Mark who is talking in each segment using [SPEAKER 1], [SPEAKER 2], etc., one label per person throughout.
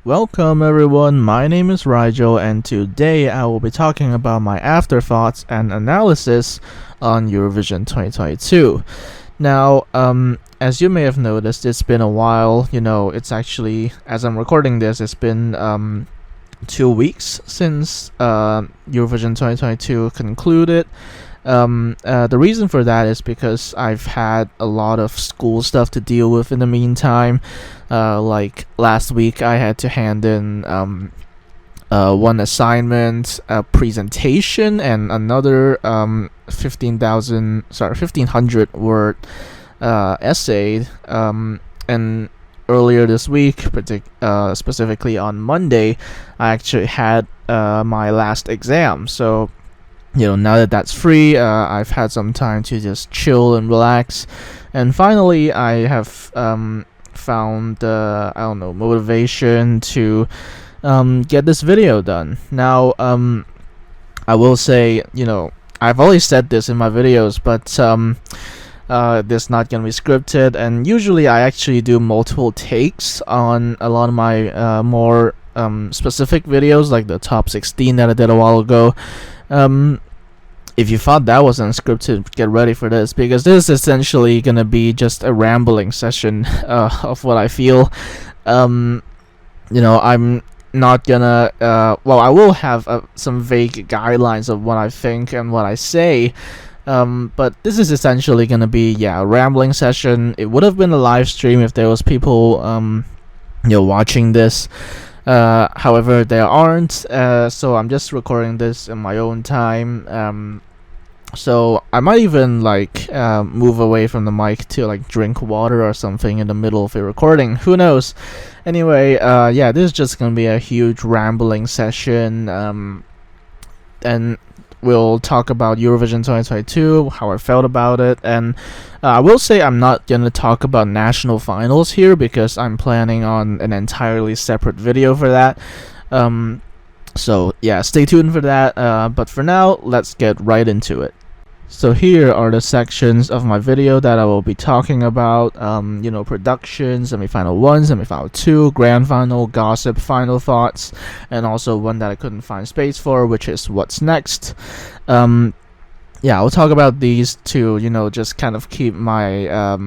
[SPEAKER 1] Welcome everyone, my name is Rigel and today I will be talking about my afterthoughts and analysis on Eurovision 2022. Now, as you may have noticed, it's been a while. It's actually, as I'm recording this, it's been 2 weeks since Eurovision 2022 concluded. The reason for that is because I've had a lot of school stuff to deal with in the meantime. Like last week, I had to hand in one assignment, a presentation, and another 1,500 word essay. And earlier this week, specifically on Monday, I actually had my last exam. So now that that's free, I've had some time to just chill and relax, and finally I have found motivation to get this video done. Now, I will say, I've always said this in my videos, but this not gonna be scripted, and usually I actually do multiple takes on a lot of my more specific videos, like the top 16 that I did a while ago. If you thought that wasn't scripted, get ready for this, because this is essentially gonna be just a rambling session of what I feel. I'm not gonna I will have some vague guidelines of what I think and what I say, but this is essentially gonna be a rambling session. It would have been a live stream if there was people watching this. However, there aren't, so I'm just recording this in my own time. So I might even move away from the mic to drink water or something in the middle of the recording. Who knows? Anyway, this is just gonna be a huge rambling session. And we'll talk about Eurovision 2022, how I felt about it, and I will say I'm not gonna talk about national finals here because I'm planning on an entirely separate video for that. So stay tuned for that. But for now, let's get right into it. So here are the sections of my video that I will be talking about. Production, semi-final 1, semi-final 2, grand final, gossip, final thoughts, and also one that I couldn't find space for, which is what's next. I'll talk about these two, just kind of keep my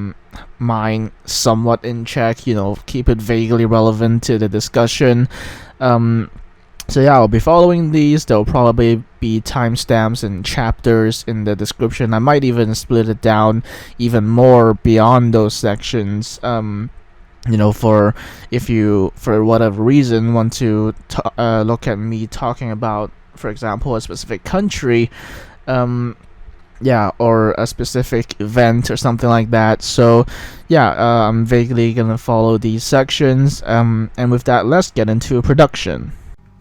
[SPEAKER 1] mind somewhat in check, keep it vaguely relevant to the discussion. I'll be following these. There'll probably be timestamps and chapters in the description. I might even split it down even more beyond those sections. For if you, for whatever reason, want to look at me talking about, for example, a specific country, or a specific event or something like that. So, I'm vaguely gonna follow these sections. And with that, let's get into production.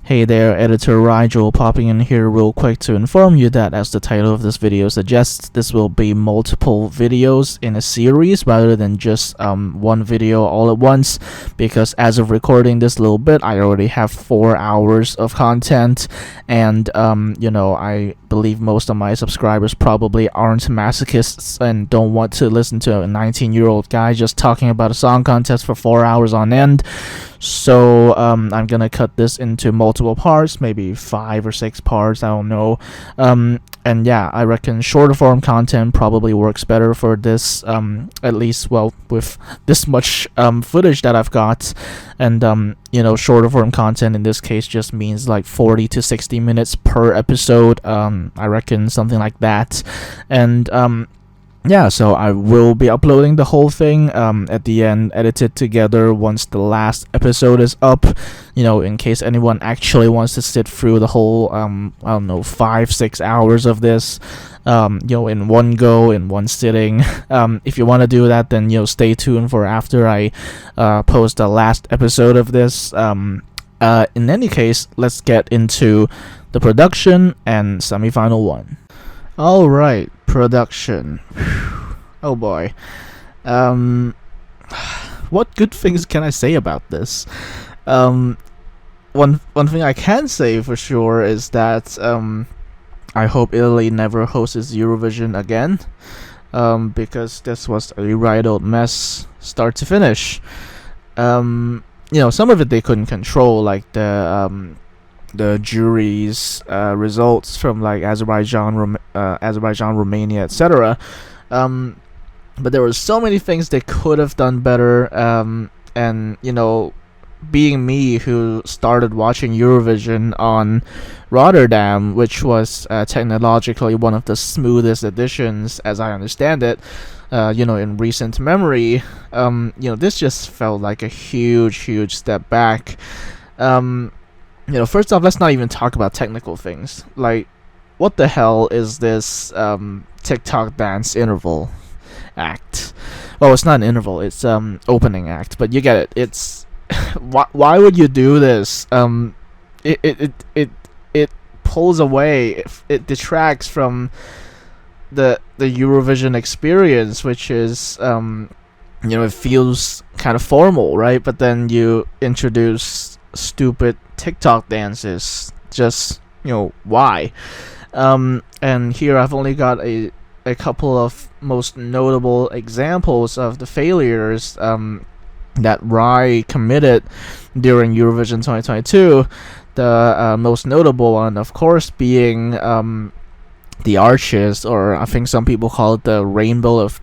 [SPEAKER 1] Hey there, Editor Rigel popping in here real quick to inform you that, as the title of this video suggests, this will be multiple videos in a series rather than just one video all at once, because as of recording this little bit, I already have 4 hours of content, and I believe most of my subscribers probably aren't masochists and don't want to listen to a 19-year-old guy just talking about a song contest for 4 hours on end. So I'm gonna cut this into multiple parts, maybe 5 or 6 parts, I don't know. I reckon shorter form content probably works better for this, at least, with this much footage that I've got. And shorter form content in this case just means 40 to 60 minutes per episode. I reckon something like that. And so I will be uploading the whole thing at the end, edited together once the last episode is up. In case anyone actually wants to sit through the whole 5-6 hours of this in one go, in one sitting. If you want to do that, then stay tuned for after I post the last episode of this. In any case, let's get into the production and semi-final 1. Alright, production. Oh boy. What good things can I say about this? One thing I can say for sure is that I hope Italy never hosts Eurovision again. because this was a right old mess, start to finish. some of it they couldn't control, like the jury's results from like Azerbaijan, Romania, etc. But there were so many things they could have done better. And being me, who started watching Eurovision on Rotterdam, which was technologically one of the smoothest editions, as I understand it, in recent memory, this just felt like a huge step back. First off, let's not even talk about technical things. Like, what the hell is this TikTok dance interval act? Well, it's not an interval; it's opening act. But you get it. It's why would you do this? It pulls away. It detracts from the Eurovision experience, which is it feels kind of formal, right? But then you introduce stupid TikTok dances. Just why? And here I've only got a couple of most notable examples of the failures that Rai committed during Eurovision 2022. The most notable one, of course, being the arches, or I think some people call it the rainbow of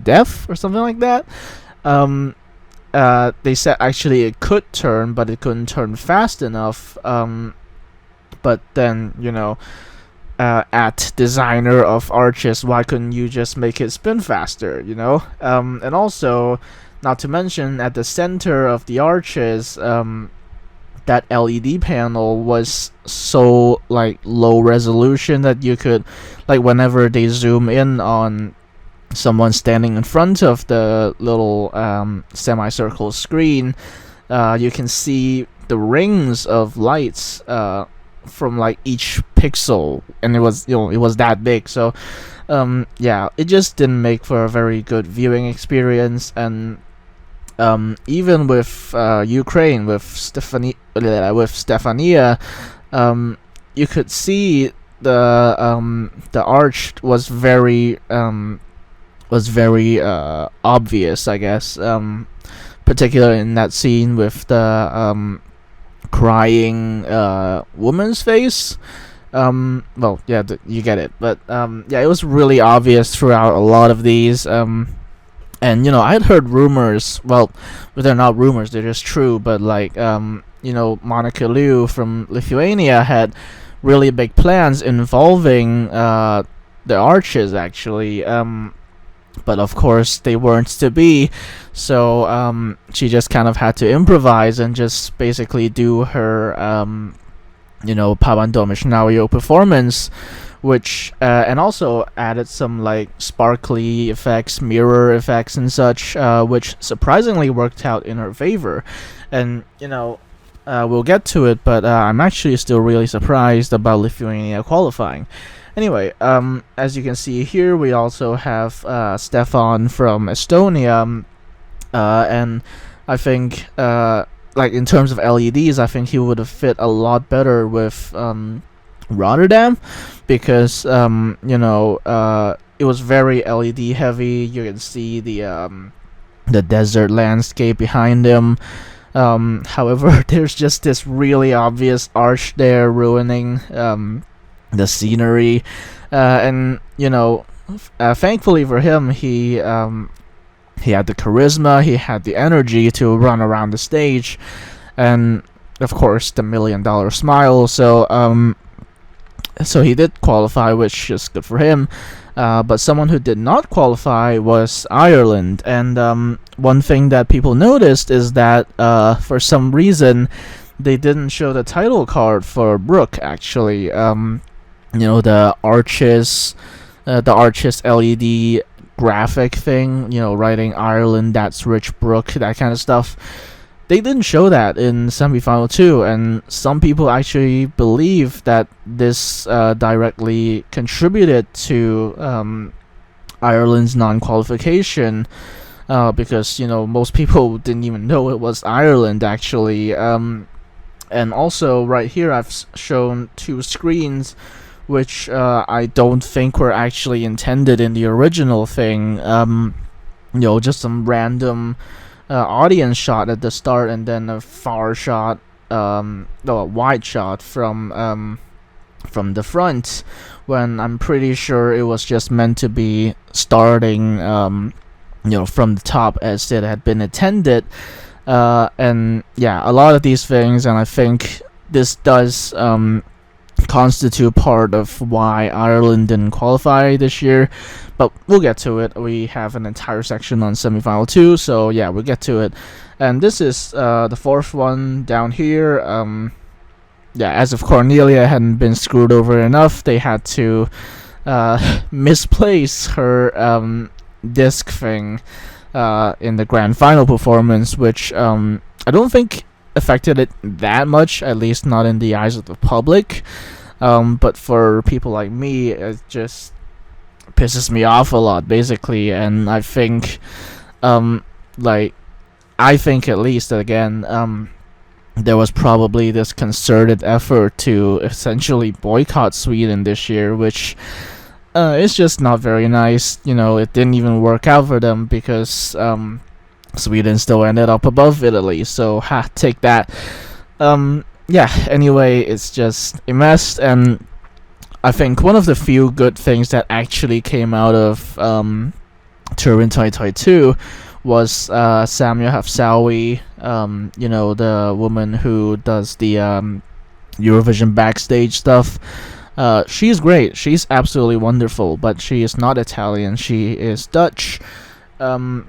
[SPEAKER 1] death, or something like that. They said actually it could turn, but it couldn't turn fast enough. But then at designer of arches, why couldn't you just make it spin faster? And also, not to mention, at the center of the arches, that LED panel was so like low resolution that you could, like, whenever they zoom in on someone standing in front of the little semicircle screen, you can see the rings of lights from like each pixel, and it was that big. So it just didn't make for a very good viewing experience. And even with Ukraine, with Stefania, you could see the arch was very obvious, I guess, particularly in that scene with the crying woman's face. You get it. But it was really obvious throughout a lot of these. And I had heard rumors. Well, but they're not rumors; they're just true. But like, Monica Liu from Lithuania had really big plans involving the arches, actually. But of course, they weren't to be. So she just kind of had to improvise and just basically do her, Pabandomishnauio performance, which and also added some like sparkly effects, mirror effects, and such, which surprisingly worked out in her favor. And we'll get to it, but I'm actually still really surprised about Lithuania qualifying. Anyway, as you can see here, we also have Stefan from Estonia, and I think like in terms of LEDs, I think he would have fit a lot better with Rotterdam, because it was very LED heavy. You can see the desert landscape behind him. However, there's just this really obvious arch there ruining the scenery, and thankfully for him, he had the charisma, he had the energy to run around the stage, and of course the $1 million smile. So he did qualify, which is good for him. But someone who did not qualify was Ireland. And one thing that people noticed is that for some reason they didn't show the title card for Brooke, actually. The arches LED graphic thing, writing Ireland, that's rich Brooke, that kind of stuff. They didn't show that in semifinal 2, and some people actually believe that this directly contributed to Ireland's non-qualification, because most people didn't even know it was Ireland, actually. And also right here I've shown 2 screens which I don't think were actually intended in the original thing. Just some random audience shot at the start, and then a far shot, no, a wide shot from the front, when I'm pretty sure it was just meant to be starting from the top as it had been intended. And yeah, a lot of these things, and I think this does constitute part of why Ireland didn't qualify this year, but we'll get to it. We have an entire section on semifinal 2, so yeah, we'll get to it. And this is the fourth one down here. Yeah, as if Cornelia hadn't been screwed over enough, they had to misplace her disc thing in the grand final performance, which I don't think affected it that much, at least not in the eyes of the public. But for people like me, it just pisses me off a lot, basically. And I think, I think at least that, again, there was probably this concerted effort to essentially boycott Sweden this year, which is just not very nice. It didn't even work out for them because Sweden still ended up above Italy, so take that. Yeah, anyway, it's just a mess, and I think one of the few good things that actually came out of Turin 2022 was Samia Hafsawi, the woman who does the Eurovision backstage stuff. She's great. She's absolutely wonderful, but she is not Italian. She is Dutch. But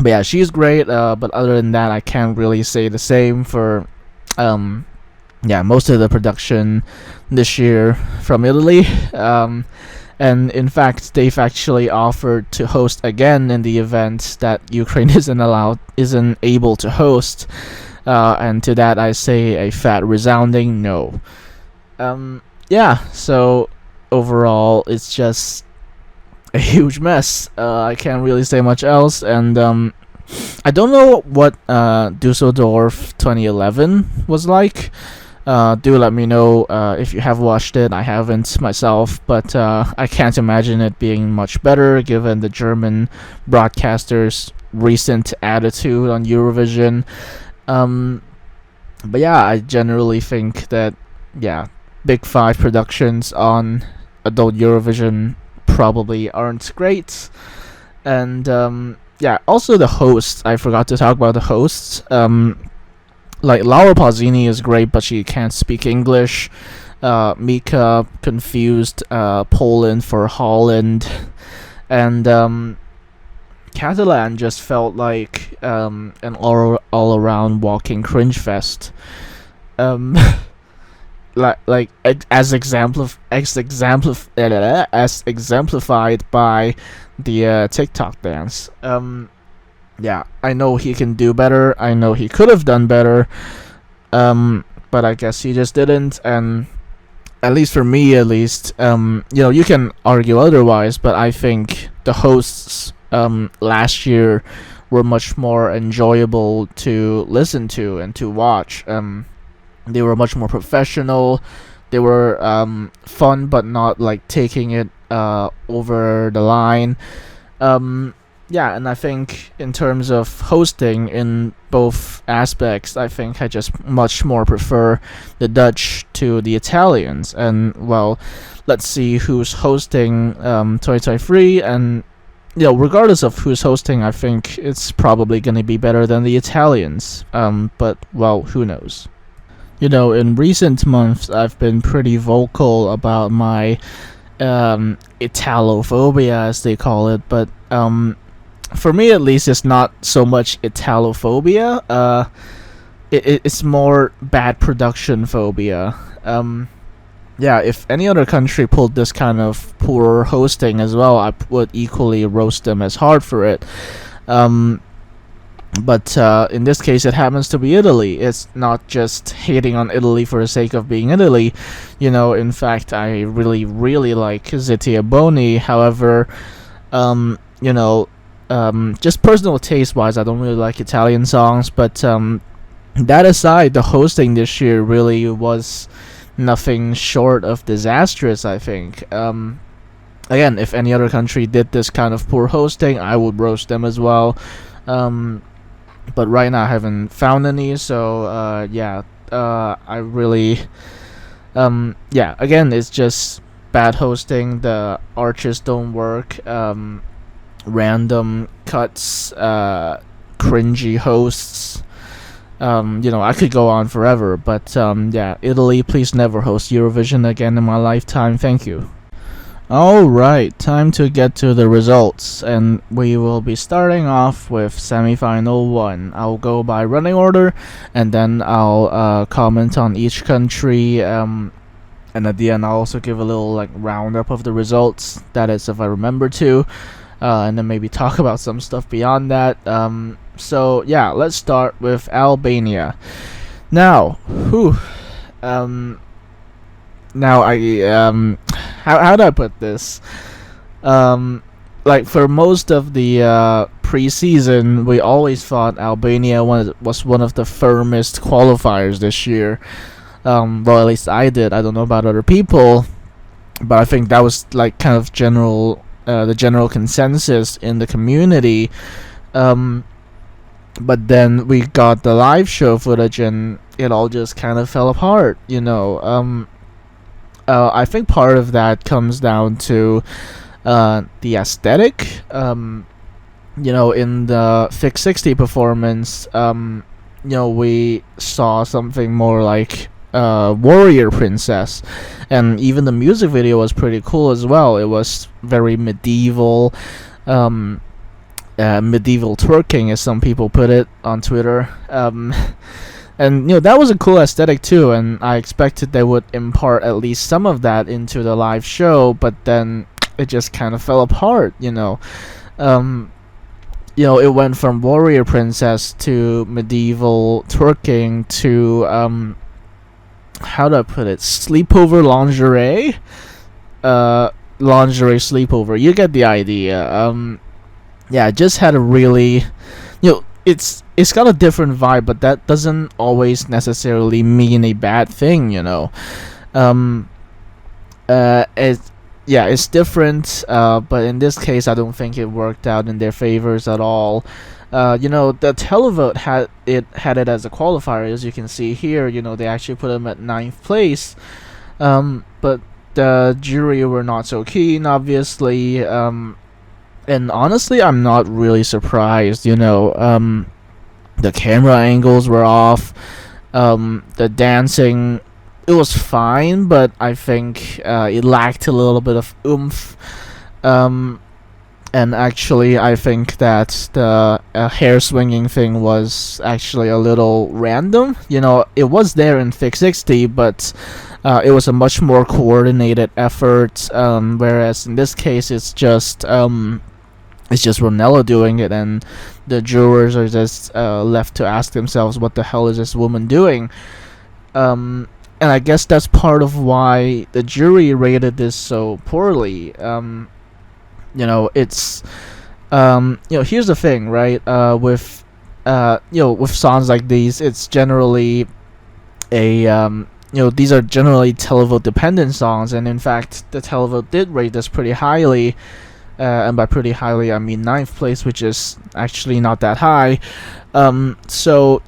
[SPEAKER 1] yeah, she's great. But other than that, I can't really say the same for most of the production this year from Italy. And in fact, they've actually offered to host again in the event that Ukraine isn't able to host. And to that, I say a fat resounding no. Yeah, so overall, it's just a huge mess. I can't really say much else, and I don't know what Dusseldorf 2011 was like. Do let me know if you have watched it. I haven't myself, but I can't imagine it being much better given the German broadcasters' recent attitude on Eurovision. But yeah, I generally think that, Big Five productions on adult Eurovision probably aren't great. And also the hosts. I forgot to talk about the hosts. Laura Pausini is great, but she can't speak English. Mika confused Poland for Holland. And Catalan just felt like an all-around walking cringe fest. As exemplified by the TikTok dance. I know he can do better. I know he could have done better. But I guess he just didn't. And at least for me, you can argue otherwise, but I think the hosts last year were much more enjoyable to listen to and to watch. They were much more professional. They were fun, but not taking it over the line. And I think in terms of hosting in both aspects, I think I just much more prefer the Dutch to the Italians. And well, let's see who's hosting 2023. And regardless of who's hosting, I think it's probably going to be better than the Italians. But well, who knows? In recent months, I've been pretty vocal about my Italophobia, as they call it. But for me, at least, it's not so much Italophobia. It's more bad production phobia. If any other country pulled this kind of poor hosting as well, I would equally roast them as hard for it. But in this case, it happens to be Italy. It's not just hating on Italy for the sake of being Italy. In fact, I really, really like Zitia Boni. However, just personal taste-wise, I don't really like Italian songs. But that aside, the hosting this year really was nothing short of disastrous, I think. Again, if any other country did this kind of poor hosting, I would roast them as well. but right now I haven't found any. So I really yeah, again, it's just bad hosting. The arches don't work. Random cuts. Cringy hosts. I could go on forever, but yeah, Italy, please never host Eurovision again in my lifetime. Thank you. Alright, time to get to the results, and we will be starting off with semifinal 1. I'll go by running order, and then I'll comment on each country, and at the end I'll also give a little like roundup of the results, that is if I remember to, and then maybe talk about some stuff beyond that. So yeah, let's start with Albania. Now, now how do I put this? Like for most of the preseason, we always thought Albania was one of the firmest qualifiers this year. Well, at least I did. I don't know about other people, but I think that was like kind of the general consensus in the community. But then we got the live show footage, and it all just kind of fell apart. I think part of that comes down to the aesthetic. In the Fix 60 performance, we saw something more like Warrior Princess, and even the music video was pretty cool as well. It was very medieval, medieval twerking, as some people put it on Twitter. And that was a cool aesthetic too, and I expected they would impart at least some of that into the live show, but then it just kind of fell apart. It went from Warrior Princess to medieval twerking to how do I put it? Sleepover lingerie, lingerie sleepover. You get the idea. Yeah, it just had a really, it's got a different vibe, but that doesn't always necessarily mean a bad thing. It's different, but in this case I don't think it worked out in their favors at all. The televote had it as a qualifier, as you can see here. They actually put them at 9th place, but the jury were not so keen, obviously. And honestly, I'm not really surprised. The camera angles were off. The dancing, it was fine, but I think it lacked a little bit of oomph. And actually, I think that the hair swinging thing was actually a little random. It was there in Fix 60, but it was a much more coordinated effort. Whereas in this case, it's just Ronello doing it, and the jurors are just left to ask themselves, what the hell is this woman doing? And I guess that's part of why the jury rated this so poorly. It's here's the thing, right? With songs like these, it's generally these are generally televote dependent songs, and in fact the televote did rate this pretty highly. And by pretty highly, I mean 9th place, which is actually not that high. So,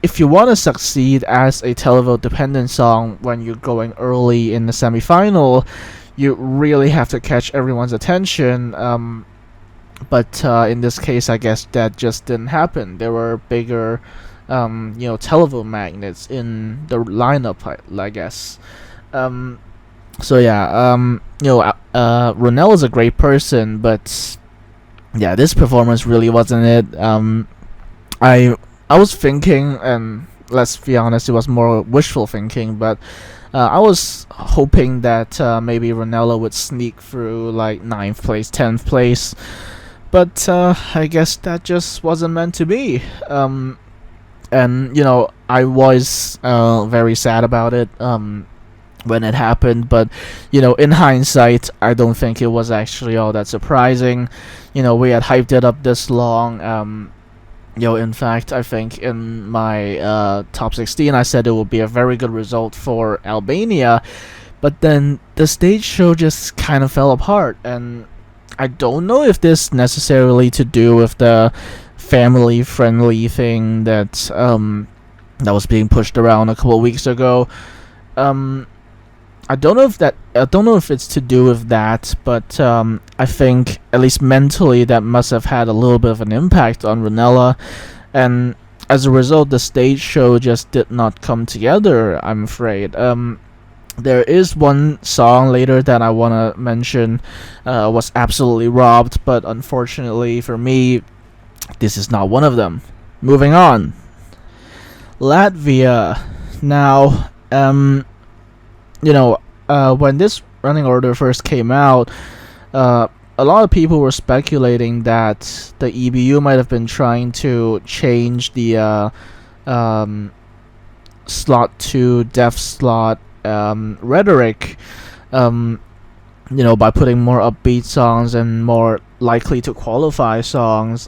[SPEAKER 1] if you want to succeed as a televote dependent song when you're going early in the semifinal, you really have to catch everyone's attention. But in this case, I guess that just didn't happen. There were bigger, televote magnets in the lineup, I guess. So yeah, Ronell is a great person, but yeah, this performance really wasn't it. I was thinking, and let's be honest, it was more wishful thinking, but I was hoping that maybe Ronello would sneak through like 9th place, 10th place, but I guess that just wasn't meant to be. And I was very sad about it. When it happened, but in hindsight, I don't think it was actually all that surprising. We had hyped it up this long. In fact, I think in my top 16, I said it would be a very good result for Albania, but then the stage show just kind of fell apart, and I don't know if this necessarily to do with the family friendly thing that was being pushed around a couple of weeks ago. Um, I don't know if it's to do with that, but I think at least mentally that must have had a little bit of an impact on Ranella, and as a result, the stage show just did not come together, I'm afraid. There is one song later that I want to mention was absolutely robbed, but unfortunately for me, this is not one of them. Moving on. Latvia. Now, when this running order first came out, a lot of people were speculating that the EBU might have been trying to change the slot to deaf slot rhetoric, by putting more upbeat songs and more likely to qualify songs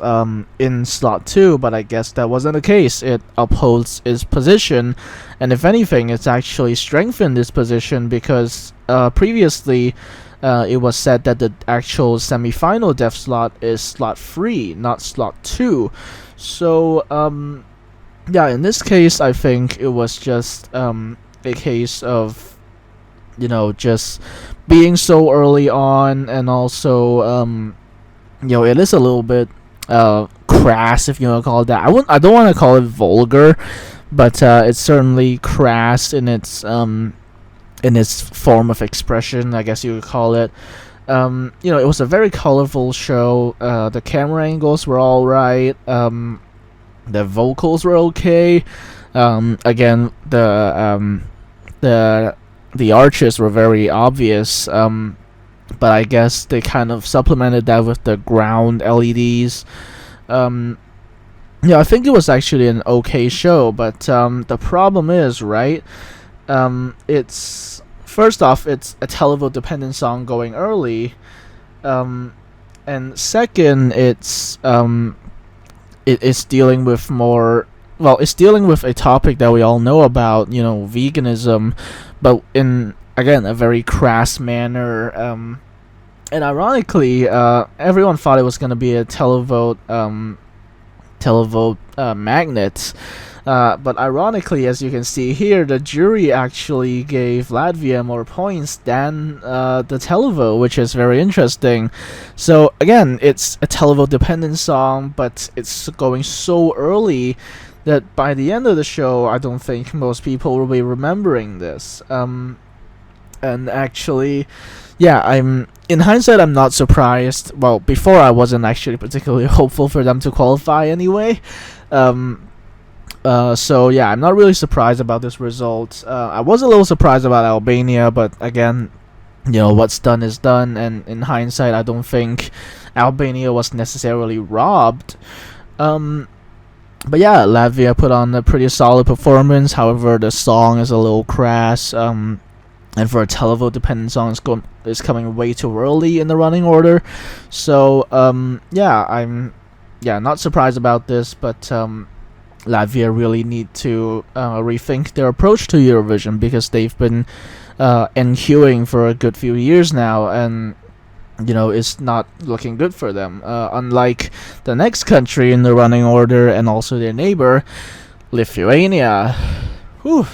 [SPEAKER 1] in slot 2, but I guess that wasn't the case. It upholds its position, and if anything, it's actually strengthened its position because previously it was said that the actual semi-final deaf slot is slot 3, not slot 2. So, in this case, I think it was just a case of, just being so early on, and also, it is a little bit crass, if you want to call it that. I don't want to call it vulgar, but it's certainly crass in its form of expression, I guess you would call it. It was a very colorful show. The camera angles were all right. The vocals were okay. Again, the arches were very obvious. But I guess they kind of supplemented that with the ground LEDs. I think it was actually an okay show, but the problem is, right? It's first off, it's a televote dependent song going early, and second, it's dealing with more. Well, it's dealing with a topic that we all know about, veganism, but in again a very crass manner. And ironically, everyone thought it was going to be a televote magnet. But ironically, as you can see here, the jury actually gave Latvia more points than the televote, which is very interesting. So again, it's a televote dependent song, but it's going so early that by the end of the show, I don't think most people will be remembering this. And actually, in hindsight, I'm not surprised. Well, before I wasn't actually particularly hopeful for them to qualify anyway. I'm not really surprised about this result. I was a little surprised about Albania, but again, what's done is done, and in hindsight, I don't think Albania was necessarily robbed. But yeah, Latvia put on a pretty solid performance. However, the song is a little crass. And for a televote dependent song, it's coming way too early in the running order. So I'm not surprised about this, but Latvia really need to rethink their approach to Eurovision, because they've been enqueuing for a good few years now, and it's not looking good for them. Unlike the next country in the running order, and also their neighbor, Lithuania. Whew.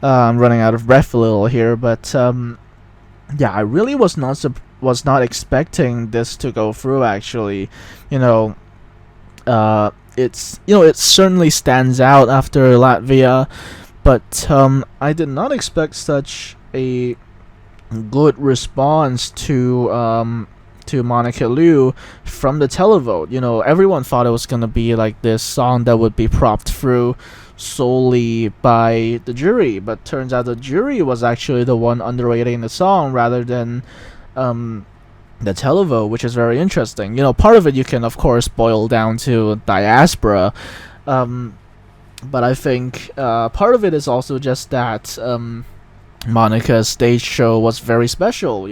[SPEAKER 1] I'm running out of breath a little here, but I really was not expecting this to go through. Actually, it certainly stands out after Latvia, but I did not expect such a good response to Monica Liu from the televote. Everyone thought it was gonna be like this song that would be propped through solely by the jury, but turns out the jury was actually the one underrating the song rather than the televote, which is very interesting. Part of it you can of course boil down to diaspora, but I think part of it is also just that Monica's stage show was very special.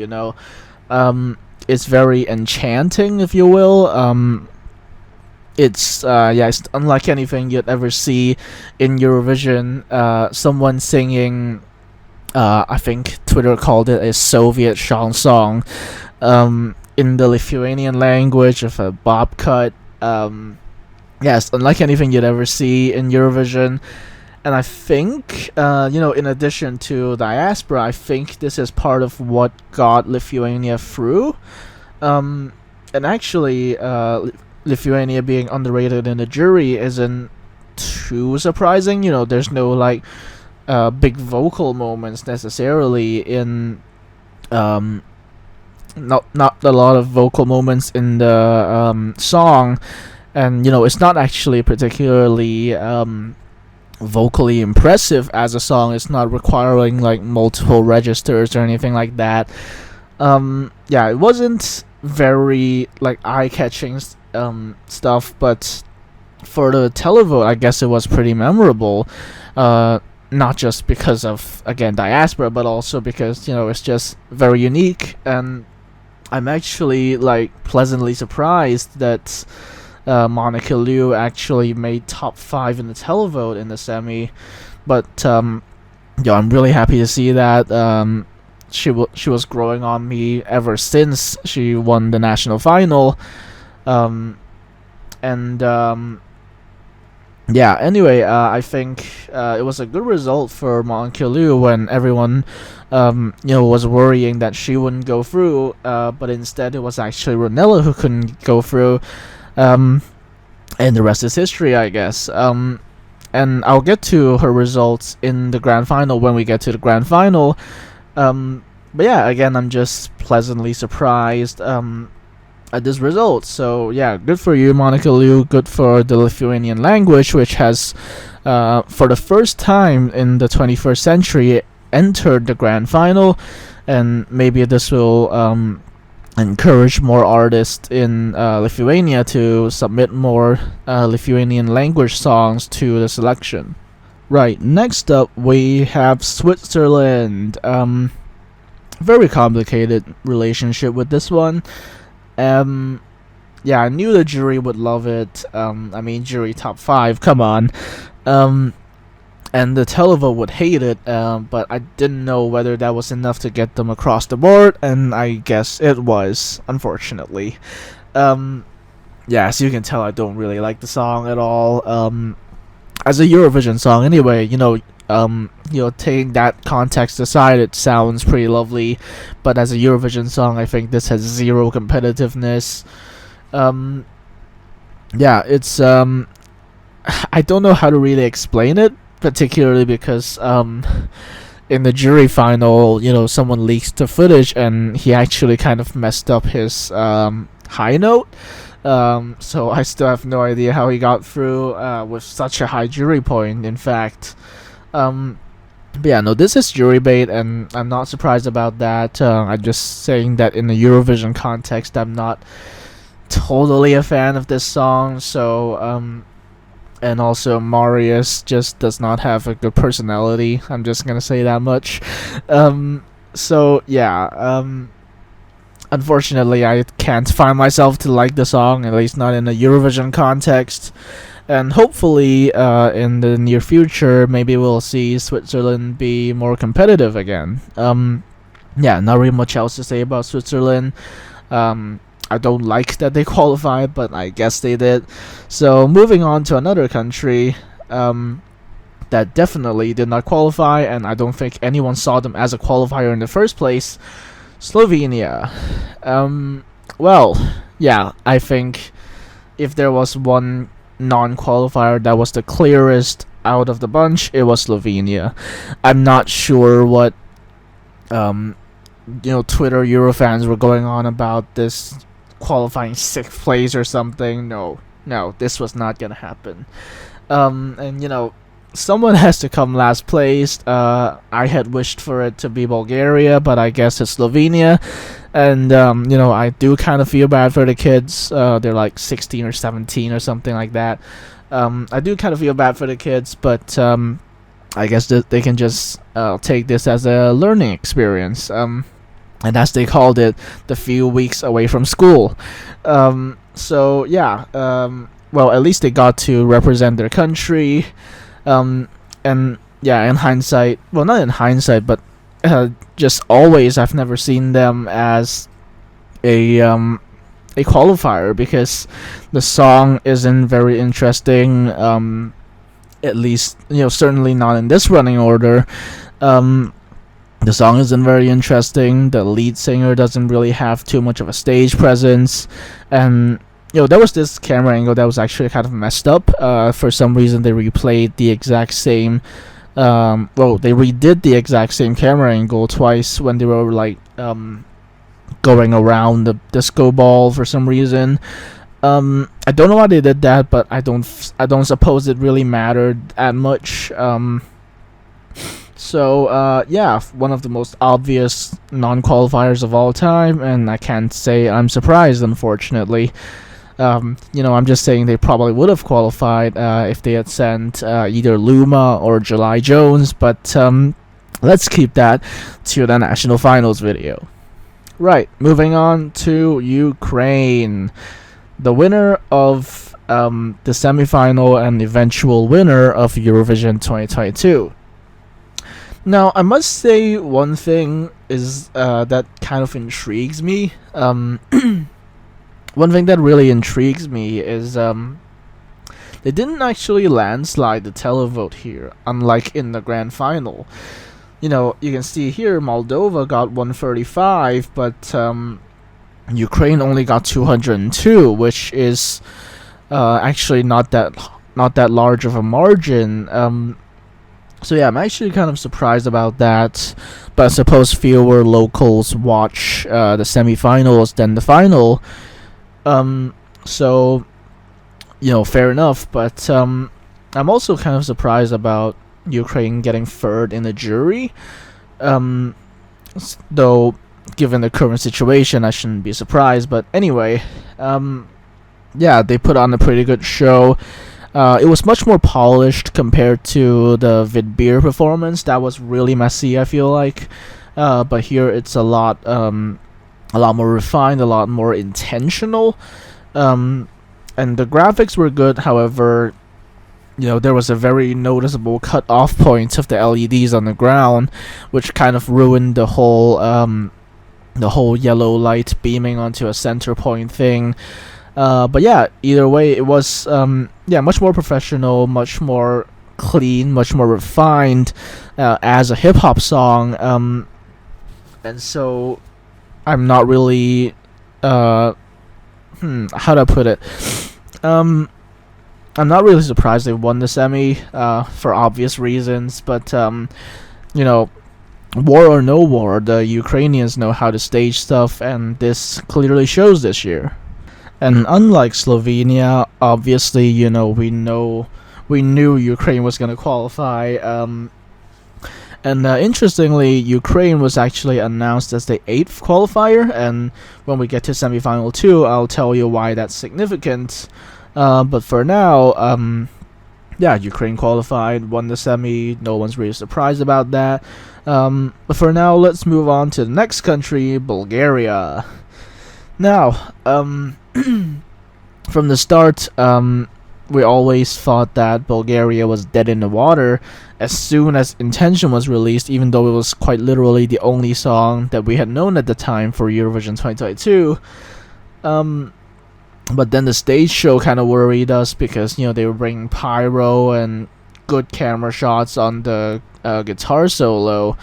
[SPEAKER 1] It's very enchanting, if you will. It's unlike anything you'd ever see in Eurovision. Someone singing, I think Twitter called it a Soviet chanson, in the Lithuanian language with a bob cut. yes, unlike anything you'd ever see in Eurovision. And I think, in addition to diaspora, I think this is part of what got Lithuania through. And actually, Lithuania being underrated in the jury isn't too surprising. There's no big vocal moments necessarily in not a lot of vocal moments in the song, and it's not actually particularly vocally impressive as a song. It's not requiring multiple registers or anything like that. It wasn't very eye-catching stuff, but for the televote, I guess it was pretty memorable. Not just because of, again, diaspora, but also because it's just very unique, and I'm actually pleasantly surprised that Monica Liu actually made top 5 in the televote in the semi. But I'm really happy to see that. She was growing on me ever since she won the national final. Anyway, I think it was a good result for Monica Liu when everyone was worrying that she wouldn't go through, but instead it was actually Ronella who couldn't go through. And the rest is history, I guess. And I'll get to her results in the grand final when we get to the grand final. But yeah, again, I'm just pleasantly surprised at this result. So yeah, good for you, Monica Liu. Good for the Lithuanian language, which has, for the first time in the 21st century, entered the grand final. And maybe this will encourage more artists in Lithuania to submit more Lithuanian language songs to the selection. Right, next up we have Switzerland. Very complicated relationship with this one. I knew the jury would love it. Jury top 5, come on. And the televote would hate it, but I didn't know whether that was enough to get them across the board, and I guess it was, unfortunately. As you can tell, I don't really like the song at all. As a Eurovision song, anyway, taking that context aside, it sounds pretty lovely, but as a Eurovision song, I think this has zero competitiveness. It's I don't know how to really explain it, particularly because in the jury final, someone leaks the footage and he actually kind of messed up his high note. So I still have no idea how he got through with such a high jury point, in fact. This is jury bait, and I'm not surprised about that. I'm just saying that in the Eurovision context, I'm not totally a fan of this song, so and also Marius just does not have a good personality. I'm just gonna say that much. Unfortunately, I can't find myself to like the song, at least not in a Eurovision context. And hopefully, in the near future, maybe we'll see Switzerland be more competitive again. Not really much else to say about Switzerland. I don't like that they qualified, but I guess they did. So moving on to another country that definitely did not qualify, and I don't think anyone saw them as a qualifier in the first place, Slovenia. I think if there was one non-qualifier that was the clearest out of the bunch, it was Slovenia. I'm not sure what Twitter Eurofans were going on about this qualifying 6th place or something. No, this was not gonna happen. Someone has to come last place. I had wished for it to be Bulgaria, but I guess it's Slovenia. And I do kind of feel bad for the kids. They're like 16 or 17 or something like that. I do kind of feel bad for the kids, but I guess they can just take this as a learning experience. And as they called it, the few weeks away from school. At least they got to represent their country. In hindsight, well, not in hindsight, but just always, I've never seen them as a a qualifier, because the song isn't very interesting. At least, certainly not in this running order. The song isn't very interesting. The lead singer doesn't really have too much of a stage presence, and there was this camera angle that was actually kind of messed up. For some reason, they replayed the exact same. They redid the exact same camera angle twice when they were like going around the disco ball for some reason. I don't know why they did that, but I don't suppose it really mattered that much. So one of the most obvious non-qualifiers of all time, and I can't say I'm surprised, unfortunately. I'm just saying they probably would have qualified if they had sent either Luma or July Jones, but let's keep that to the national finals video. Right, moving on to Ukraine, the winner of the semifinal and eventual winner of Eurovision 2022. Now, I must say one thing is that kind of intrigues me. One thing that really intrigues me is they didn't actually landslide the televote here, unlike in the grand final. You can see here Moldova got 135, but Ukraine only got 202, which is actually not that large of a margin. So yeah, I'm actually kind of surprised about that, but I suppose fewer locals watch the semifinals than the final. So fair enough, but I'm also kind of surprised about Ukraine getting third in the jury. Though given the current situation, I shouldn't be surprised. But anyway, they put on a pretty good show. It was much more polished compared to the Vidbeer performance. That was really messy, I feel like. But here it's a lot more refined, a lot more intentional. And the graphics were good. However, there was a very noticeable cut-off point of the LEDs on the ground, which kind of ruined the whole yellow light beaming onto a center point thing. But yeah, either way, it was much more professional, much more clean, much more refined as a hip hop song. And so I'm not really how do I put it? I'm not really surprised they won the semi for obvious reasons, but war or no war, the Ukrainians know how to stage stuff, and this clearly shows this year. And unlike Slovenia, obviously, we knew Ukraine was going to qualify. And interestingly, Ukraine was actually announced as the 8th qualifier, and when we get to semifinal 2, I'll tell you why that's significant. But for now, Ukraine qualified, won the semi. No one's really surprised about that. But for now, let's move on to the next country, Bulgaria. Now, from the start, we always thought that Bulgaria was dead in the water as soon as Intention was released, even though it was quite literally the only song that we had known at the time for Eurovision 2022. But then the stage show kind of worried us because, they were bringing pyro and good camera shots on the guitar solo.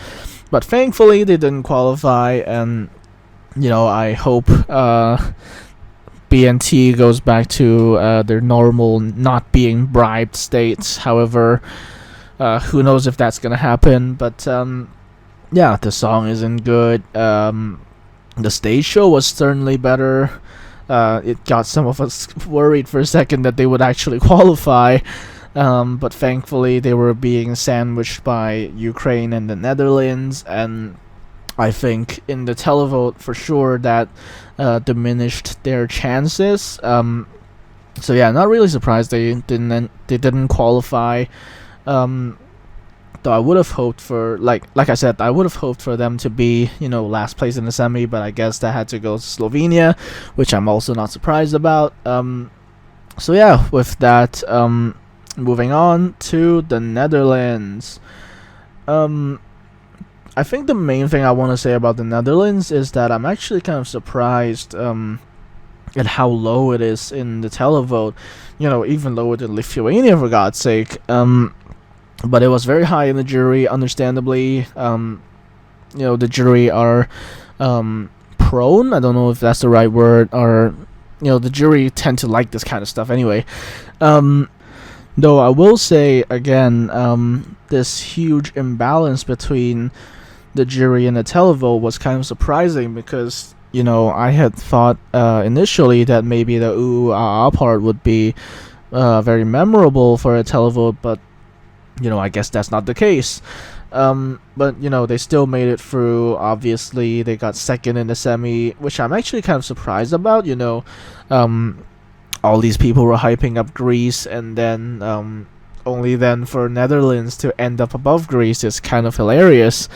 [SPEAKER 1] But thankfully, they didn't qualify, and, I hope BNT goes back to their normal not being bribed state. However, who knows if that's gonna happen, but the song isn't good. The stage show was certainly better. It got some of us worried for a second that they would actually qualify, but thankfully they were being sandwiched by Ukraine and the Netherlands, and I think in the televote for sure that diminished their chances. So yeah, not really surprised they didn't qualify. Though I would have hoped for, like I said, I would have hoped for them to be, last place in the semi, but I guess that had to go to Slovenia, which I'm also not surprised about. So yeah, with that, moving on to the Netherlands. I think the main thing I want to say about the Netherlands is that I'm actually kind of surprised and how low it is in the televote. Even lower than Lithuania, for God's sake. But it was very high in the jury, understandably. The jury are prone. I don't know if that's the right word, or the jury tend to like this kind of stuff anyway. Though I will say again, this huge imbalance between the jury and the televote was kind of surprising, because I had thought initially that maybe the ooh ah ah part would be very memorable for a televote, but I guess that's not the case. But they still made it through. Obviously, they got second in the semi, which I'm actually kind of surprised about. All these people were hyping up Greece, and then only then for Netherlands to end up above Greece is kind of hilarious.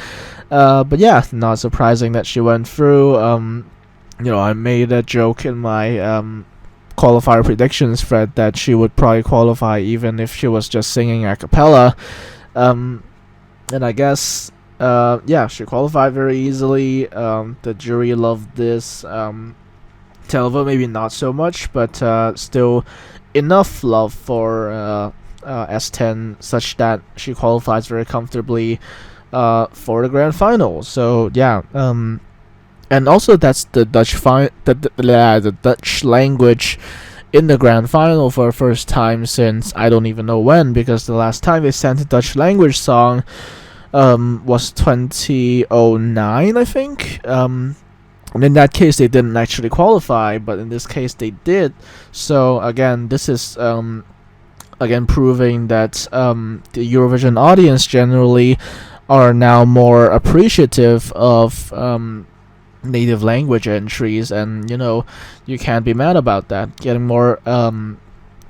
[SPEAKER 1] But yeah, not surprising that she went through. I made a joke in my qualifier predictions thread that she would probably qualify even if she was just singing a cappella. And I guess, she qualified very easily. The jury loved this. Televote maybe not so much, but still enough love for S10 such that she qualifies very comfortably for the grand final. So yeah, and also that's the the Dutch language in the grand final for the first time since I don't even know when, because the last time they sent a Dutch language song was 2009, I think. And in that case, they didn't actually qualify, but in this case, they did. So again, this is proving that the Eurovision audience generally are now more appreciative of native language entries, and you can't be mad about that. Getting more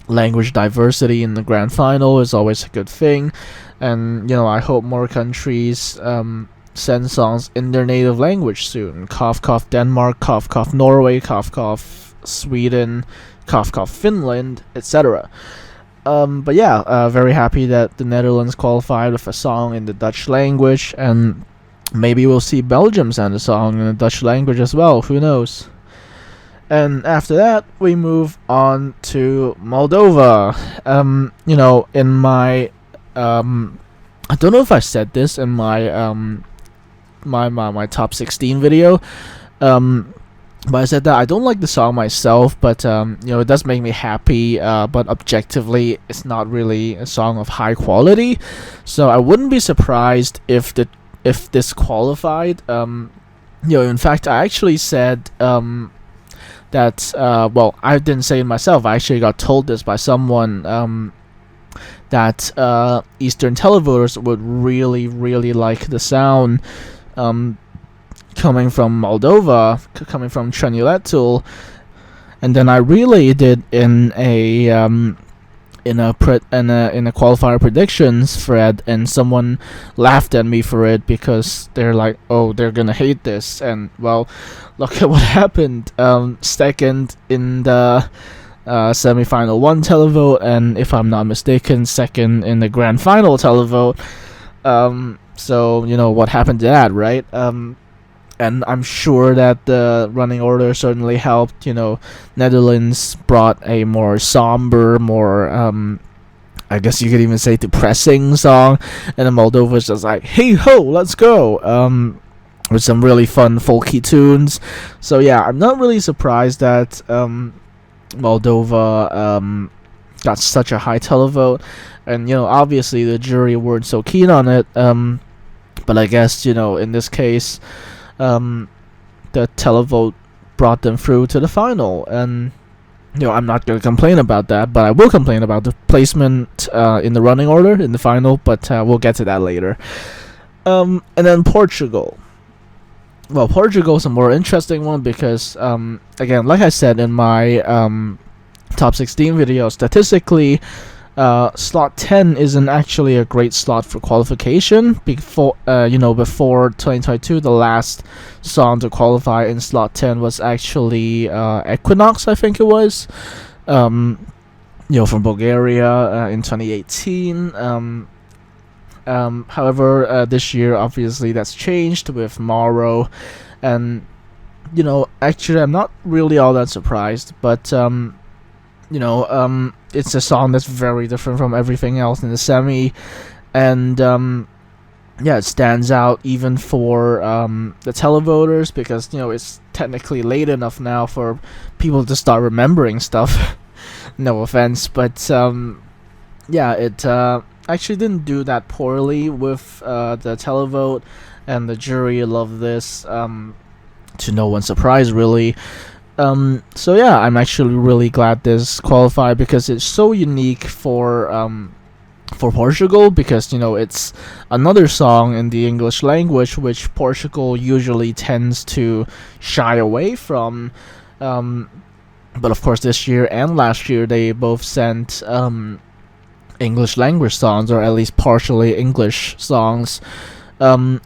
[SPEAKER 1] language diversity in the grand final is always a good thing, and I hope more countries send songs in their native language soon. Cough cough Denmark, cough cough Norway, cough cough Sweden, cough cough Finland, etc. But yeah, very happy that the Netherlands qualified with a song in the Dutch language, and maybe we'll see Belgium send a song in the Dutch language as well, who knows. And after that, we move on to Moldova. In my I don't know if I said this in my my top 16 video, but I said that I don't like the song myself, but it does make me happy, but objectively it's not really a song of high quality, so I wouldn't be surprised if this qualified. In fact, I actually said that I didn't say it myself, I actually got told this by someone, that Eastern televoters would really, really like the sound coming from Moldova, coming from Treniletul, and then I really did in a qualifier predictions thread, and someone laughed at me for it because they're like, oh, they're gonna hate this, and well, look at what happened. Second in the semi-final 1 televote, and if I'm not mistaken, second in the grand final televote. So what happened to that, right? And I'm sure that the running order certainly helped. Netherlands brought a more somber, more I guess you could even say depressing song, and then Moldova was just like, hey ho, let's go, with some really fun folky tunes. So yeah, I'm not really surprised that Moldova got such a high televote, and obviously the jury weren't so keen on it, but I guess in this case the televote brought them through to the final, and I'm not going to complain about that, but I will complain about the placement in the running order in the final, but we'll get to that later. And then Portugal. Well, Portugal's a more interesting one because, again, like I said in my top 16 video, statistically, slot 10 isn't actually a great slot for qualification. Before 2022, the last song to qualify in slot 10 was actually Equinox, I think it was, from Bulgaria in 2018. However, this year obviously that's changed with Mauro, and Actually, I'm not really all that surprised, but it's a song that's very different from everything else in the semi, and yeah, it stands out even for the televoters, because it's technically late enough now for people to start remembering stuff. No offense, but yeah, it actually didn't do that poorly with the televote, and the jury loved this, to no one's surprise, really. So yeah, I'm actually really glad this qualified, because it's so unique for Portugal, because it's another song in the English language, which Portugal usually tends to shy away from. But of course, this year and last year they both sent English language songs, or at least partially English songs. And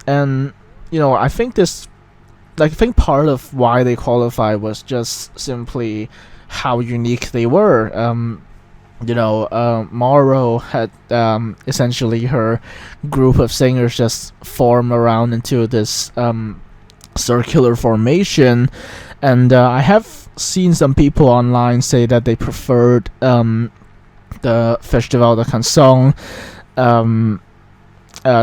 [SPEAKER 1] I think part of why they qualified was just simply how unique they were. Mauro had essentially her group of singers just form around into this circular formation, and I have seen some people online say that they preferred the Festival da Canção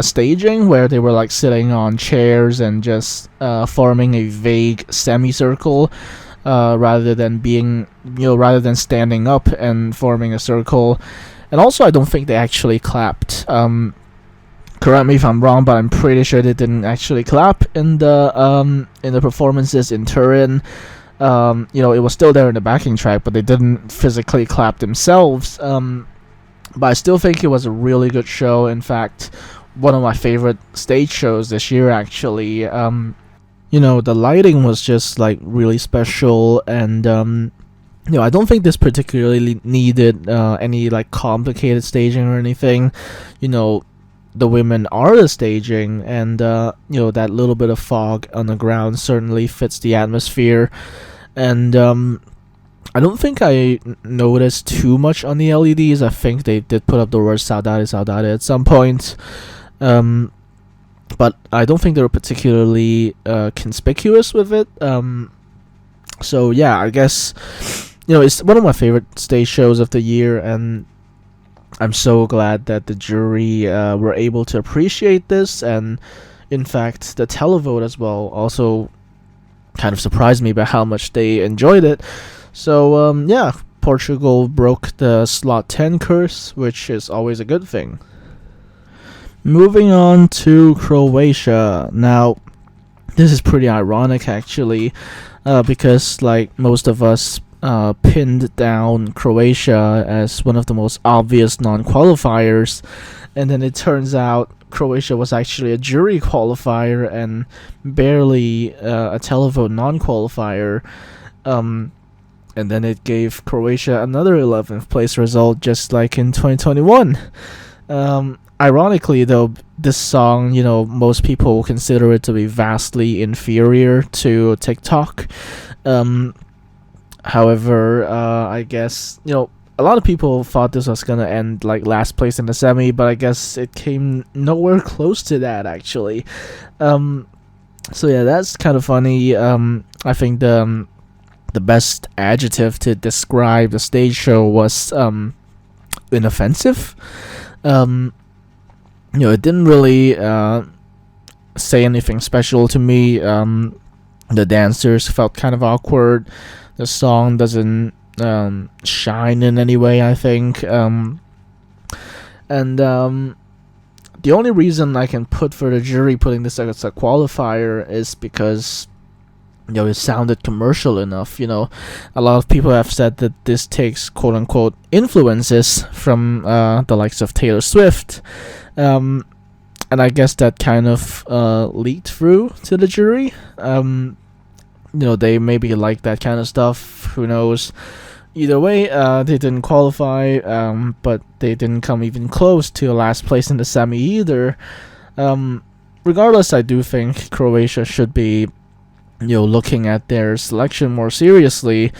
[SPEAKER 1] staging, where they were like sitting on chairs and just forming a vague semicircle, rather than standing up and forming a circle. And also, I don't think they actually clapped. Correct me if I'm wrong, but I'm pretty sure they didn't actually clap in the performances in Turin. It was still there in the backing track, but they didn't physically clap themselves. But I still think it was a really good show. In fact, one of my favorite stage shows this year, actually. The lighting was just like really special, and I don't think this particularly needed any like complicated staging or anything. The women are the staging, and that little bit of fog on the ground certainly fits the atmosphere. And I don't think I noticed too much on the LEDs. I think they did put up the word "Saudade, Saudade" at some point. But I don't think they were particularly conspicuous with it. So yeah, I guess it's one of my favorite stage shows of the year, and I'm so glad that the jury were able to appreciate this. And in fact, the televote as well also kind of surprised me by how much they enjoyed it. So yeah, Portugal broke the slot 10 curse, which is always a good thing. Moving on to Croatia. Now, this is pretty ironic, actually, because like most of us pinned down Croatia as one of the most obvious non-qualifiers, and then it turns out Croatia was actually a jury qualifier and barely a televote non-qualifier. And then it gave Croatia another 11th place result, just like in 2021. Ironically, though, this song, most people consider it to be vastly inferior to TikTok. However, I guess, a lot of people thought this was going to end like last place in the semi, but I guess it came nowhere close to that, actually. So yeah, that's kind of funny. I think the best adjective to describe the stage show was inoffensive. It didn't really say anything special to me. The dancers felt kind of awkward. The song doesn't shine in any way, I think. And the only reason I can put for the jury putting this as a qualifier is because it sounded commercial enough. A lot of people have said that this takes quote unquote influences from the likes of Taylor Swift. And I guess that kind of leaked through to the jury. They maybe like that kind of stuff. Who knows? Either way, they didn't qualify, but they didn't come even close to last place in the semi either. Regardless, I do think Croatia should be, looking at their selection more seriously,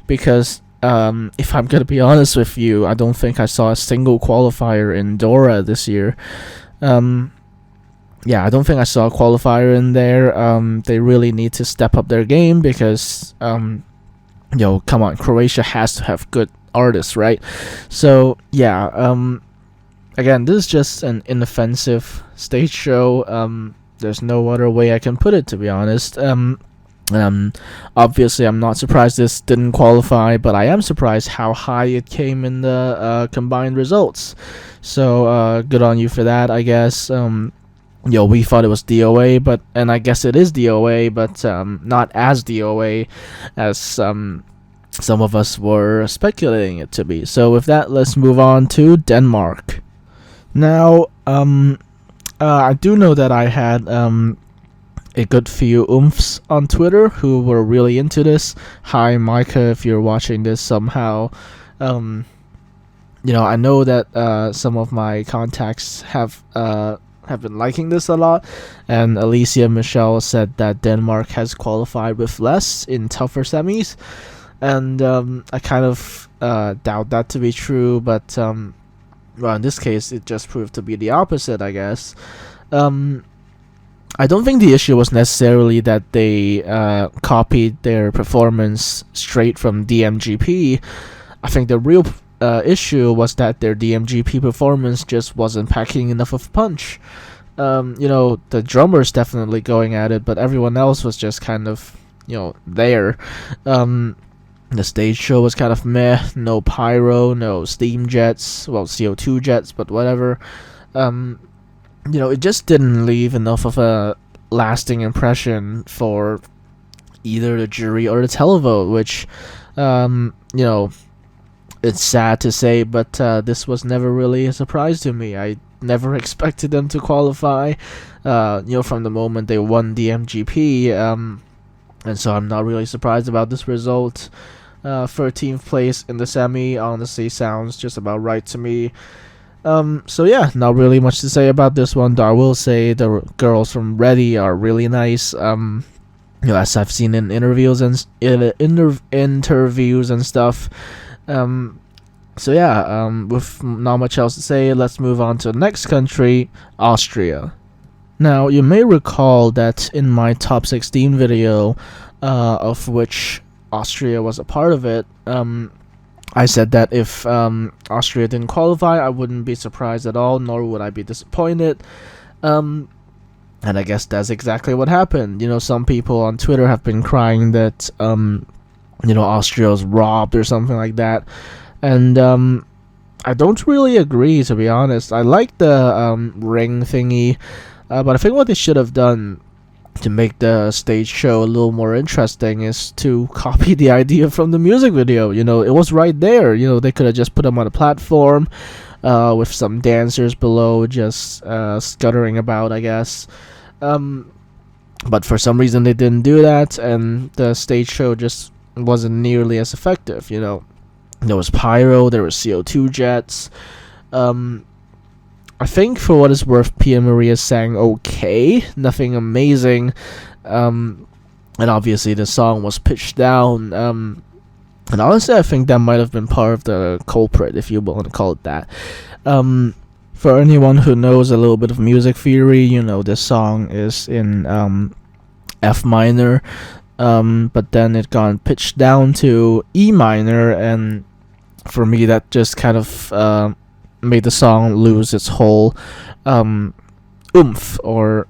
[SPEAKER 1] because if I'm gonna be honest with you, I don't think I saw a single qualifier in Dora this year. yeah, I don't think I saw a qualifier in there. They really need to step up their game because come on, Croatia has to have good artists, right? So yeah, again, this is just an inoffensive stage show. There's no other way I can put it, to be honest. Obviously, I'm not surprised this didn't qualify, but I am surprised how high it came in the combined results. So good on you for that, I guess. We thought it was DOA, and I guess it is DOA, but not as DOA as some of us were speculating it to be. So with that, let's move on to Denmark. Now, I do know that I had a good few oomphs on Twitter who were really into this. Hi, Micah, if you're watching this somehow. I know that some of my contacts have been liking this a lot, and Alicia Michelle said that Denmark has qualified with less in tougher semis, and I kind of doubt that to be true, but well, in this case it just proved to be the opposite, I guess. I don't think the issue was necessarily that they copied their performance straight from DMGP. I think the real issue was that their DMGP performance just wasn't packing enough of punch. The drummer's definitely going at it, but everyone else was just kind of, there. The stage show was kind of meh. No pyro, no steam jets, well, CO2 jets, but whatever. It just didn't leave enough of a lasting impression for either the jury or the televote, which, it's sad to say, but this was never really a surprise to me. I never expected them to qualify, from the moment they won the MGP, and so I'm not really surprised about this result. 13th place in the semi honestly sounds just about right to me. So yeah, not really much to say about this one, though I will say the girls from Ready are really nice. As I've seen in interviews and interviews and stuff. So yeah, with not much else to say, let's move on to the next country, Austria. Now, you may recall that in my top 16 video, of which Austria was a part of it, I said that if Austria didn't qualify, I wouldn't be surprised at all, nor would I be disappointed. And I guess that's exactly what happened. Some people on Twitter have been crying that Austria was robbed or something like that, and I don't really agree, to be honest. I like the ring thingy, but I think what they should have done to make the stage show a little more interesting is to copy the idea from the music video. It was right there. They could have just put them on a platform with some dancers below just scuttering about, I guess. But for some reason they didn't do that, and the stage show just wasn't nearly as effective. There was pyro, there was CO2 jets. I think for what it's worth, Pia Maria sang okay, nothing amazing, and obviously the song was pitched down, and honestly I think that might have been part of the culprit, if you want to call it that. For anyone who knows a little bit of music theory, this song is in F minor, but then it got pitched down to E minor, and for me that just kind of made the song lose its whole oomph or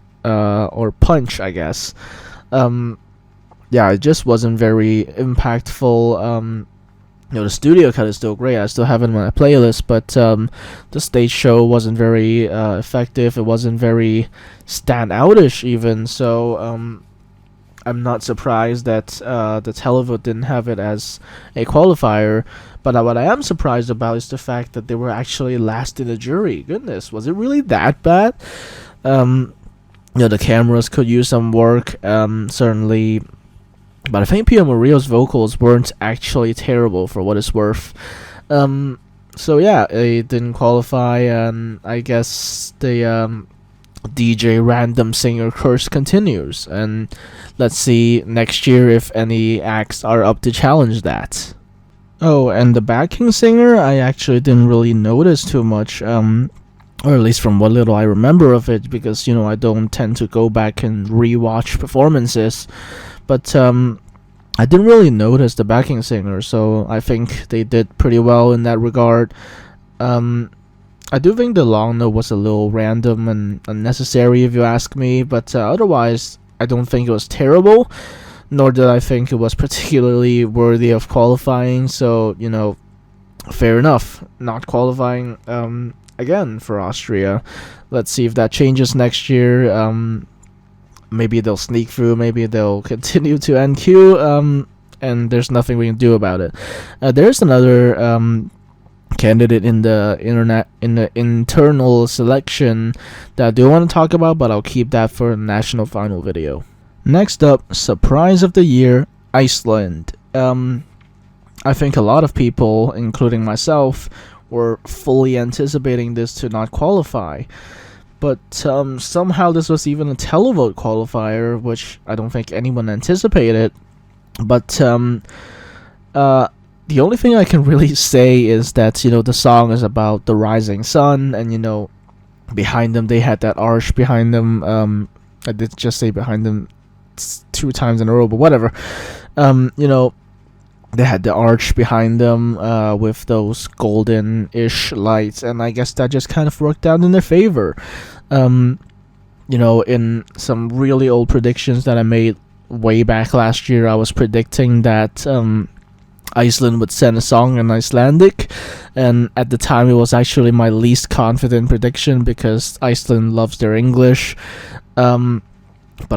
[SPEAKER 1] punch, I guess. It just wasn't very impactful. The studio cut is still great. I still have it in my playlist, but the stage show wasn't very effective. It wasn't very stand-outish even. So I'm not surprised that the televote didn't have it as a qualifier. But what I am surprised about is the fact that they were actually last in the jury. Goodness, was it really that bad? The cameras could use some work, certainly. But I think Pia Maria's vocals weren't actually terrible, for what it's worth. So yeah, it didn't qualify, and I guess the DJ random singer curse continues. And let's see next year if any acts are up to challenge that. Oh, and the backing singer, I actually didn't really notice too much. or at least from what little I remember of it, because I don't tend to go back and rewatch performances. But I didn't really notice the backing singer, so I think they did pretty well in that regard. I do think the long note was a little random and unnecessary, if you ask me, but otherwise, I don't think it was terrible, nor did I think it was particularly worthy of qualifying. So fair enough, not qualifying again for Austria. Let's see if that changes next year. Maybe they'll sneak through, maybe they'll continue to NQ, and there's nothing we can do about it. There's another candidate in the internal selection that I do want to talk about, but I'll keep that for a national final video. Next up, surprise of the year, Iceland. I think a lot of people, including myself, were fully anticipating this to not qualify. But somehow this was even a televote qualifier, which I don't think anyone anticipated. But the only thing I can really say is that, the song is about the rising sun, and, behind them they had that arch behind them. I did just say behind them 2 times in a row, but whatever. They had the arch behind them with those golden-ish lights, and I guess that just kind of worked out in their favor. In some really old predictions that I made way back last year, I was predicting that Iceland would send a song in Icelandic, and at the time it was actually my least confident prediction because Iceland loves their English. But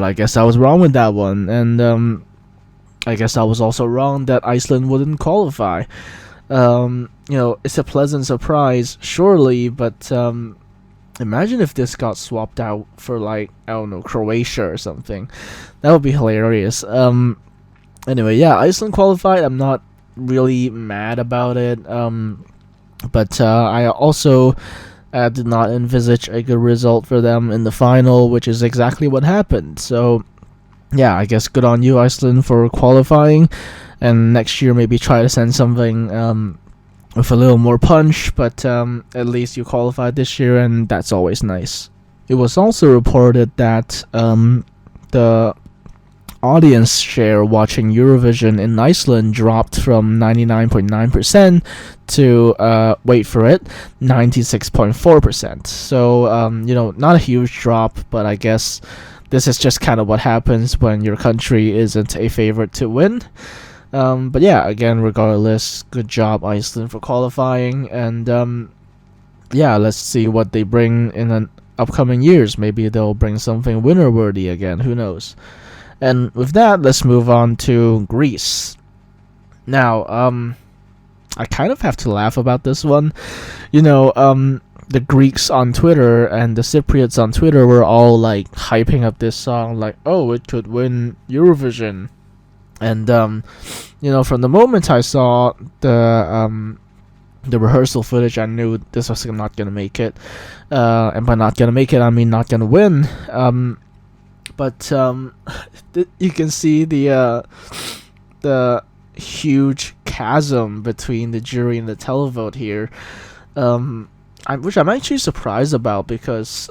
[SPEAKER 1] I guess I was wrong with that one, and I guess I was also wrong that Iceland wouldn't qualify. It's a pleasant surprise, surely, but imagine if this got swapped out for, like, I don't know, Croatia or something. That would be hilarious. Anyway, yeah, Iceland qualified. I'm not really mad about it, but I also did not envisage a good result for them in the final, which is exactly what happened. So yeah, I guess good on you, Iceland, for qualifying, and next year maybe try to send something with a little more punch, but at least you qualified this year, and that's always nice. It was also reported that the audience share watching Eurovision in Iceland dropped from 99.9% to, wait for it, 96.4%. So, not a huge drop, but I guess this is just kind of what happens when your country isn't a favorite to win. But yeah, again, regardless, good job, Iceland, for qualifying. And yeah, let's see what they bring in the upcoming years. Maybe they'll bring something winner-worthy again. Who knows? And with that, let's move on to Greece. Now, I kind of have to laugh about this one. The Greeks on Twitter and the Cypriots on Twitter were all like hyping up this song, like, oh, it could win Eurovision. And from the moment I saw the rehearsal footage, I knew this was not gonna make it. And by not gonna make it, I mean not gonna win. But you can see the huge chasm between the jury and the televote here. Which I'm actually surprised about because,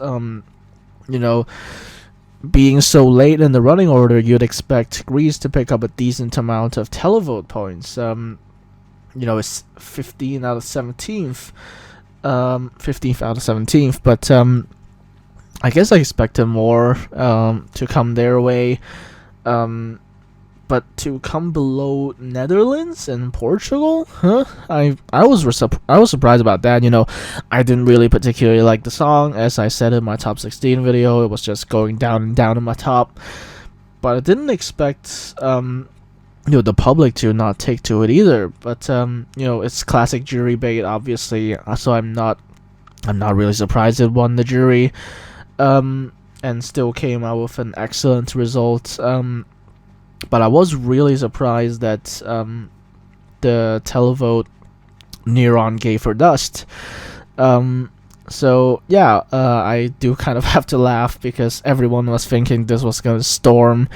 [SPEAKER 1] being so late in the running order, you'd expect Greece to pick up a decent amount of televote points. It's 15th out of 17th, 15th out of 17th, but I guess I expected more to come their way. But to come below Netherlands and Portugal, I was surprised about that. I didn't really particularly like the song, as I said in my top 16 video. It was just going down and down in my top. But I didn't expect the public to not take to it either. But it's classic jury bait, obviously. So I'm not really surprised it won the jury, and still came out with an excellent result. But I was really surprised that the televote Neron gave her dust. So yeah, I do kind of have to laugh because everyone was thinking this was going to storm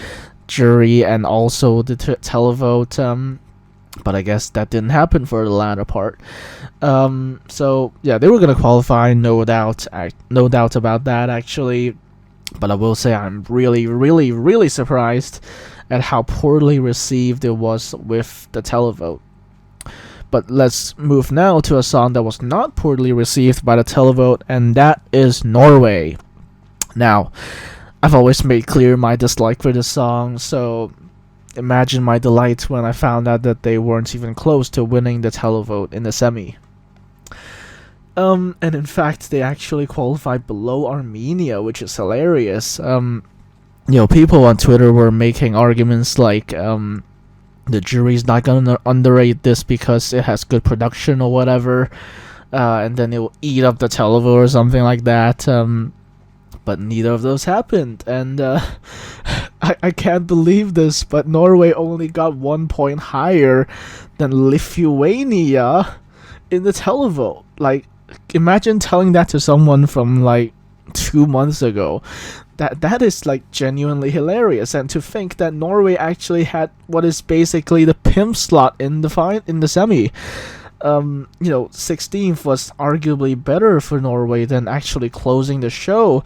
[SPEAKER 1] jury and also the televote. but I guess that didn't happen for the latter part. So yeah, they were gonna qualify, no doubt, no doubt about that actually. But I will say I'm really, really, really surprised at how poorly received it was with the televote. But let's move now to a song that was not poorly received by the televote, and that is Norway. Now, I've always made clear my dislike for this song, so imagine my delight when I found out that they weren't even close to winning the televote in the semi. And in fact, they actually qualified below Armenia, which is hilarious. People on Twitter were making arguments like, the jury's not gonna underrate this because it has good production or whatever, and then it will eat up the televote or something like that. But neither of those happened, and I can't believe this, but Norway only got 1 point higher than Lithuania in the televote. Like, imagine telling that to someone from like 2 months ago. That is like genuinely hilarious, and to think that Norway actually had what is basically the pimp slot in the semi. 16th was arguably better for Norway than actually closing the show,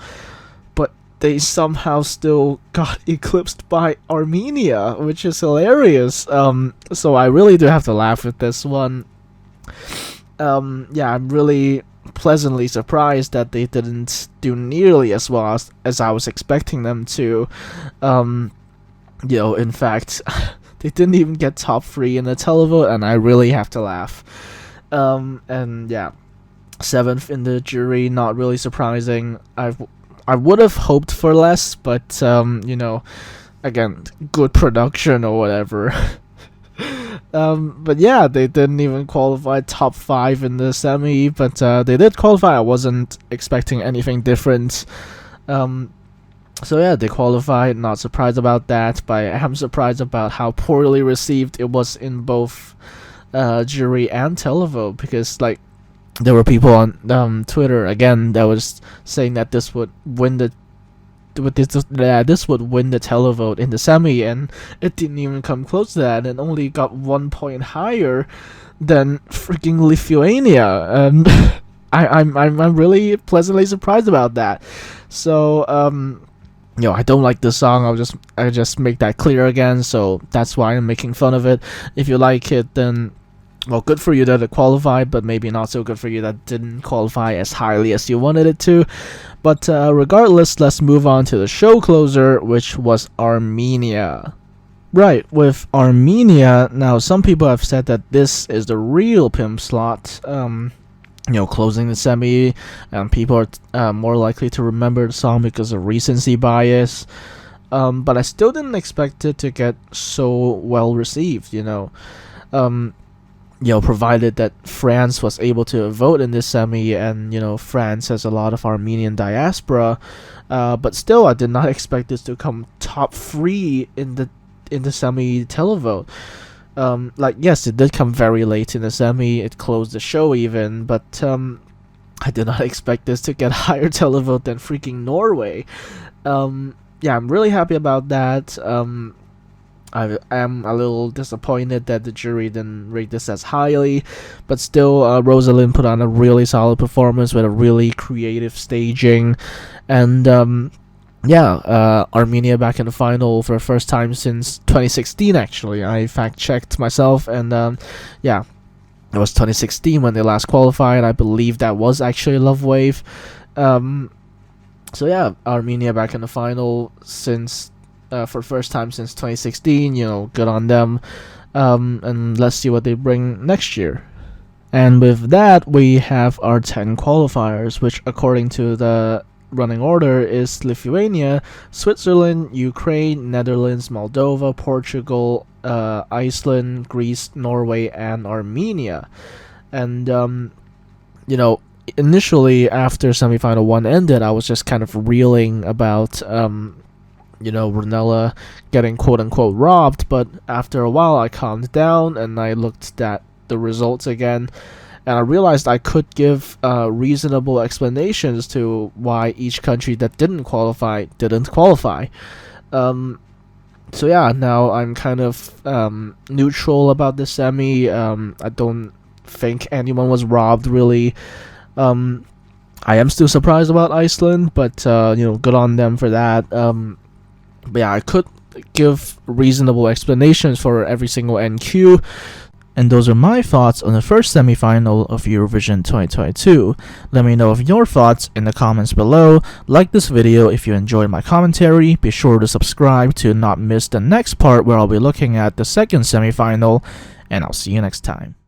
[SPEAKER 1] but they somehow still got eclipsed by Armenia, which is hilarious. So I really do have to laugh at this one. I'm really pleasantly surprised that they didn't do nearly as well as I was expecting them to. In fact, they didn't even get top 3 in the televote, and I really have to laugh. 7th in the jury, not really surprising. I would have hoped for less, but again, good production or whatever. But yeah, they didn't even qualify top 5 in the semi, but they did qualify. I wasn't expecting anything different. So yeah, they qualified. Not surprised about that, but I am surprised about how poorly received it was in both jury and televote, because like there were people on Twitter again that was saying that this would win the televote in the semi, and it didn't even come close to that, and only got 1 point higher than freaking Lithuania, and I'm really pleasantly surprised about that. So I don't like this song. I just make that clear again. So that's why I'm making fun of it. If you like it, then well, good for you that it qualified, but maybe not so good for you that didn't qualify as highly as you wanted it to. But regardless, let's move on to the show closer, which was Armenia. Right, with Armenia, now some people have said that this is the real pimp slot, closing the semi, and people are more likely to remember the song because of recency bias. But I still didn't expect it to get so well received, provided that France was able to vote in this semi, and France has a lot of Armenian diaspora, but still I did not expect this to come top 3 in the semi televote. Yes, it did come very late in the semi, it closed the show even, but I did not expect this to get higher televote than freaking Norway. I'm really happy about that. I am a little disappointed that the jury didn't rate this as highly, but still, Rosalind put on a really solid performance with a really creative staging, and Armenia back in the final for the first time since 2016. Actually, I fact-checked myself, and it was 2016 when they last qualified. I believe that was actually Love Wave. Armenia back in the final since. For the first time since 2016, good on them. And let's see what they bring next year. And with that, we have our 10 qualifiers, which according to the running order is Lithuania, Switzerland, Ukraine, Netherlands, Moldova, Portugal, Iceland, Greece, Norway, and Armenia. And, initially after semifinal 1 ended, I was just kind of reeling about Ranella getting quote-unquote robbed, but after a while I calmed down and I looked at the results again, and I realized I could give reasonable explanations to why each country that didn't qualify. So yeah, now I'm kind of neutral about the semi. I don't think anyone was robbed really. Um, I am still surprised about Iceland, but good on them for that. But yeah, I could give reasonable explanations for every single NQ. And those are my thoughts on the first semi-final of Eurovision 2022. Let me know of your thoughts in the comments below. Like this video if you enjoyed my commentary. Be sure to subscribe to not miss the next part where I'll be looking at the second semi-final. And I'll see you next time.